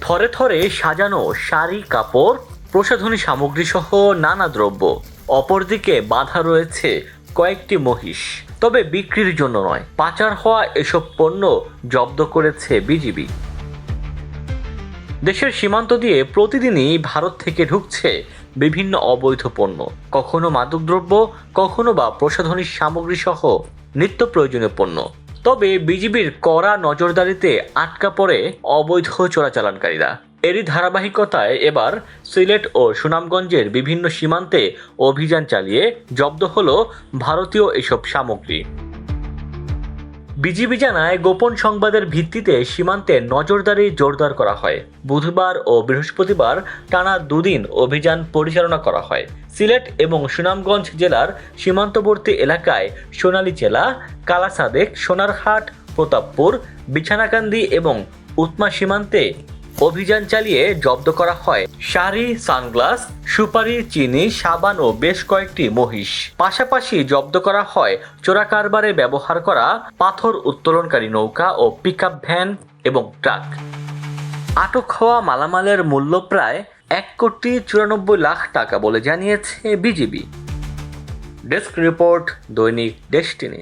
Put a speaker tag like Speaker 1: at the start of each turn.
Speaker 1: থরে থরে সাজানো শাড়ি, কাপড়, প্রসাধনী সামগ্রী সহ নানা দ্রব্য। অপরদিকে বাঁধা রয়েছে কয়েকটি মহিষ, তবে বিক্রির জন্য নয়। পাচার হওয়া এসব পণ্য জব্দ করেছে বিজিবি। দেশের সীমান্ত দিয়ে প্রতিদিনই ভারত থেকে ঢুকছে বিভিন্ন অবৈধ পণ্য, কখনো মাদকদ্রব্য, কখনো বা প্রসাধনী সামগ্রী সহ নিত্য প্রয়োজনীয় পণ্য। তবে বিজিবির কড়া নজরদারিতে আটকা পড়ে অবৈধ চোরাচালানকারীরা। এরই ধারাবাহিকতায় এবার সিলেট ও সুনামগঞ্জের বিভিন্ন সীমান্তে অভিযান চালিয়ে জব্দ হলো ভারতীয় এসব সামগ্রী। বিজিবি জানায়, গোপন সংবাদের ভিত্তিতে সীমান্তে নজরদারি জোরদার করা হয়। বুধবার ও বৃহস্পতিবার টানা দুদিন অভিযান পরিচালনা করা হয়। সিলেট এবং সুনামগঞ্জ জেলার সীমান্তবর্তী এলাকায় সোনালীচেলা, কালাসাদেক, সোনারহাট, প্রতাপপুর, বিছানাকান্দি এবং উৎমা সীমান্তে অভিযান চালিয়ে জব্দ করা হয় শাড়ি, সানগ্লাস, সুপারি, চিনি, সাবান ও বেশ কয়েকটি মহিষ। পাশাপাশি জব্দ করা হয় চোরাকারবারে ব্যবহার করা পাথর উত্তোলনকারী নৌকা ও পিকআপ ভ্যান এবং ট্রাক। আটক হওয়া মালামালের মূল্য প্রায় 1,94,00,000 টাকা বলে জানিয়েছে বিজিবি। ডেস্ক রিপোর্ট, দৈনিক ডেসটিনি।